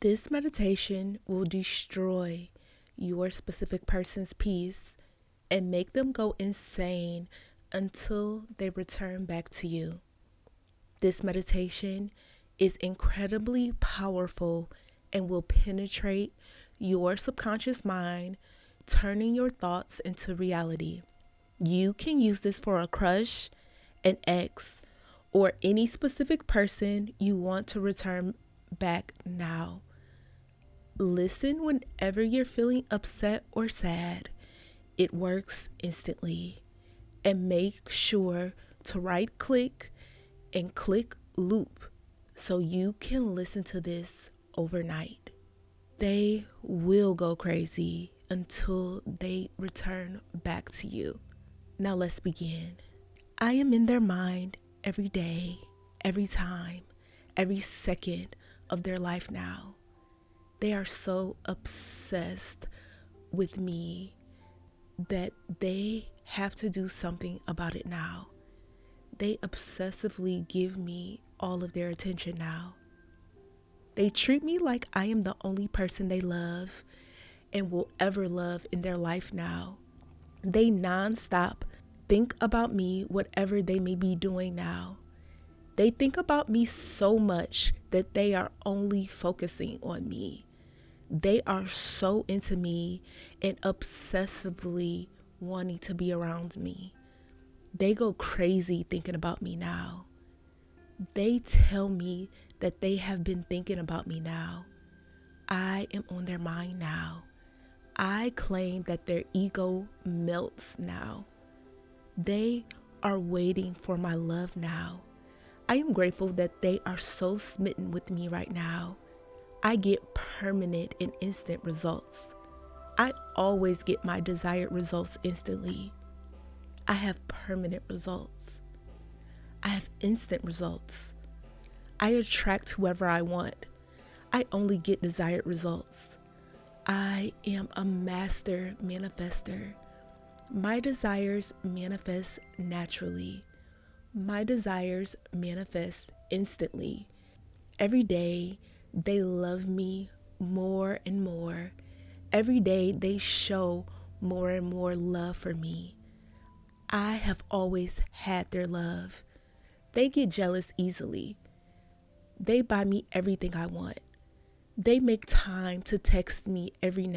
This meditation will destroy your specific person's peace and make them go insane until they return back to you. This meditation is incredibly powerful and will penetrate your subconscious mind, turning your thoughts into reality. You can use this for a crush, an ex, or any specific person you want to return back now. Listen whenever you're feeling upset or sad. It works instantly. And make sure to right click and click loop so you can listen to this overnight. They will go crazy until they return back to you. Now let's begin. I am in their mind every day, every time, every second of their life now. They are so obsessed with me that they have to do something about it now. They obsessively give me all of their attention now. They treat me like I am the only person they love and will ever love in their life now. They nonstop think about me, whatever they may be doing now. They think about me so much that they are only focusing on me. They are so into me and obsessively wanting to be around me. They go crazy thinking about me now. They tell me that they have been thinking about me now. I am on their mind now. I claim that their ego melts now. They are waiting for my love now. I am grateful that they are so smitten with me right now. I get permanent and instant results. I always get my desired results instantly. I have permanent results. I have instant results. I attract whoever I want. I only get desired results. I am a master manifester. My desires manifest naturally. My desires manifest instantly. Every day, they love me more and more. Every day, they show more and more love for me. I have always had their love. They get jealous easily. They buy me everything I want. They make time to text me every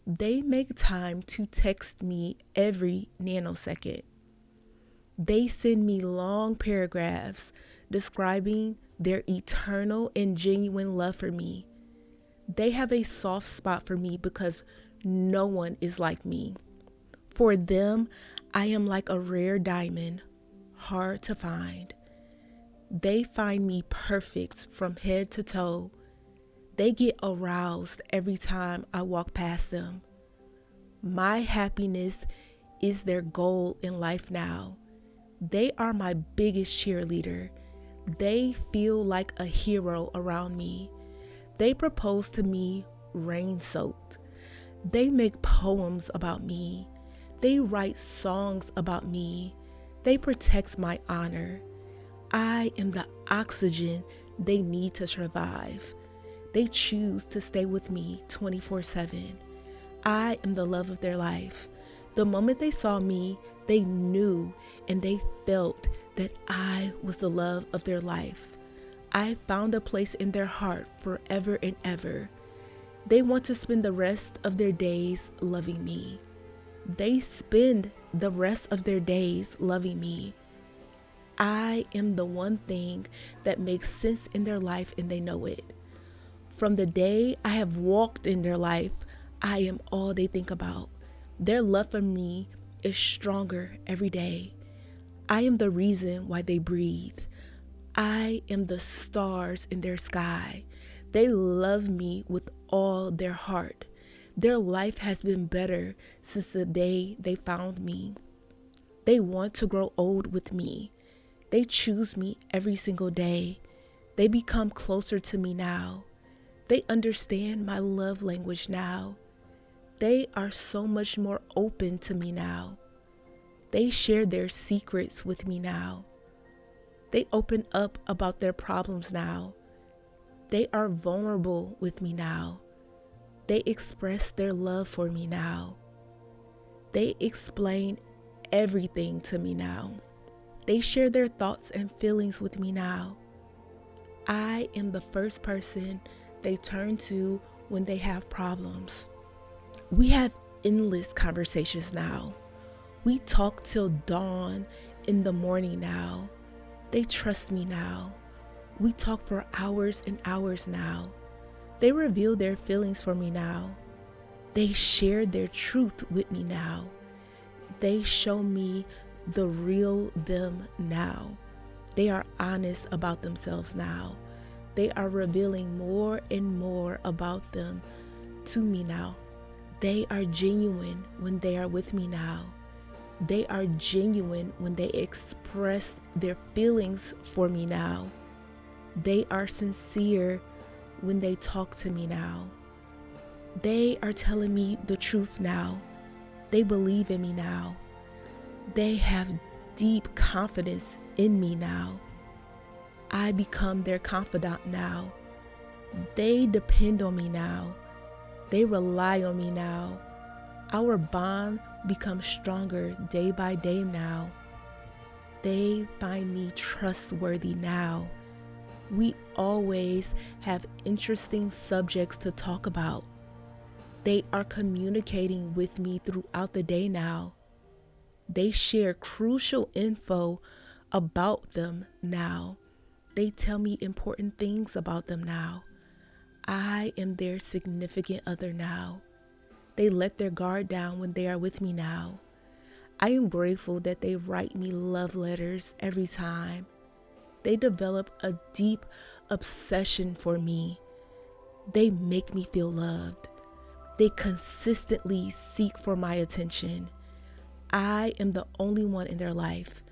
nanosecond. They send me long paragraphs describing their eternal and genuine love for me. They have a soft spot for me because no one is like me. For them, I am like a rare diamond, hard to find. They find me perfect from head to toe. They get aroused every time I walk past them. My happiness is their goal in life now. They are my biggest cheerleader. They feel like a hero around me. They propose to me rain-soaked. They make poems about me. They write songs about me. They protect my honor. I am the oxygen they need to survive. They choose to stay with me 24/7. I am the love of their life. The moment they saw me, they knew and they felt that I was the love of their life. I found a place in their heart forever and ever. They want to spend the rest of their days loving me. They spend the rest of their days loving me. I am the one thing that makes sense in their life and they know it. From the day I have walked in their life, I am all they think about. Their love for me is stronger every day. I am the reason why they breathe. I am the stars in their sky. They love me with all their heart. Their life has been better since the day they found me. They want to grow old with me. They choose me every single day. They become closer to me now. They understand my love language now. They are so much more open to me now. They share their secrets with me now. They open up about their problems now. They are vulnerable with me now. They express their love for me now. They explain everything to me now. They share their thoughts and feelings with me now. I am the first person they turn to when they have problems. We have endless conversations now. We talk till dawn in the morning now. They trust me now. We talk for hours and hours now. They reveal their feelings for me now. They share their truth with me now. They show me the real them now. They are honest about themselves now. They are revealing more and more about them to me now. They are genuine when they are with me now. They are genuine when they express their feelings for me now. They are sincere when they talk to me now. They are telling me the truth now. They believe in me now. They have deep confidence in me now. I become their confidant now. They depend on me now. They rely on me now. Our bond becomes stronger day by day now. They find me trustworthy now. We always have interesting subjects to talk about. They are communicating with me throughout the day now. They share crucial info about them now. They tell me important things about them now. I am their significant other now. They let their guard down when they are with me now. I am grateful that they write me love letters every time. They develop a deep obsession for me. They make me feel loved. They consistently seek for my attention. I am the only one in their life.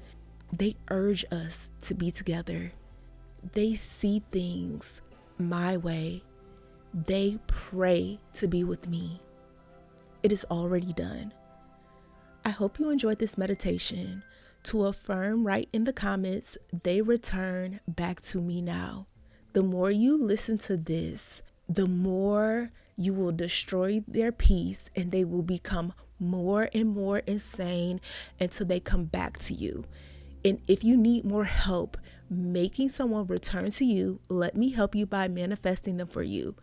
They urge us to be together. They see things my way. They pray to be with me. It is already done. I hope you enjoyed this meditation. To affirm, write in the comments, they return back to me now. The more you listen to this, the more you will destroy their peace and they will become more and more insane until they come back to you. And if you need more help making someone return to you, let me help you by manifesting them for you.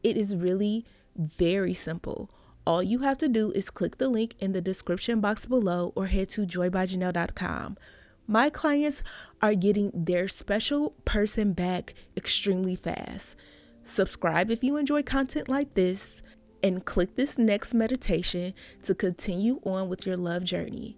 It is really very simple. All you have to do is click the link in the description box below or head to joybyjanell.com. My clients are getting their special person back extremely fast. Subscribe if you enjoy content like this and click this next meditation to continue on with your love journey.